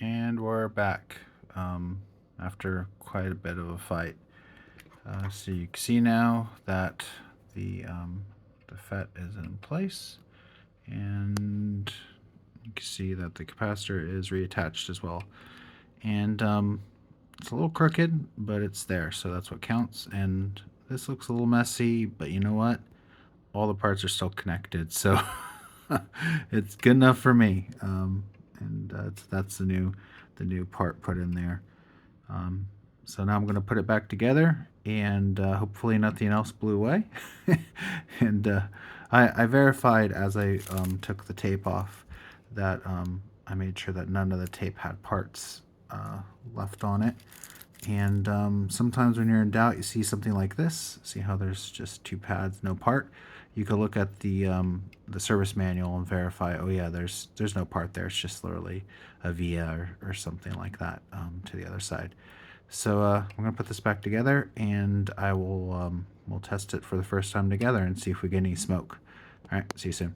And we're back after quite a bit of a fight. So you can see now that the FET is in place, and you can see that the capacitor is reattached as well. And it's a little crooked, but it's there, so that's what counts. And this looks a little messy, but you know what? All the parts are still connected, so it's good enough for me. And that's the new part put in there. So now I'm going to put it back together, and hopefully nothing else blew away. And I verified as I took the tape off that I made sure that none of the tape had parts left on it. And sometimes when you're in doubt, you see something like this. See how there's just two pads, no part. You can look at the service manual and verify, oh yeah, there's no part there. It's just literally a via or something like that to the other side. So I'm gonna put this back together, and I will we'll test it for the first time together and see if we get any smoke. All right, see you soon.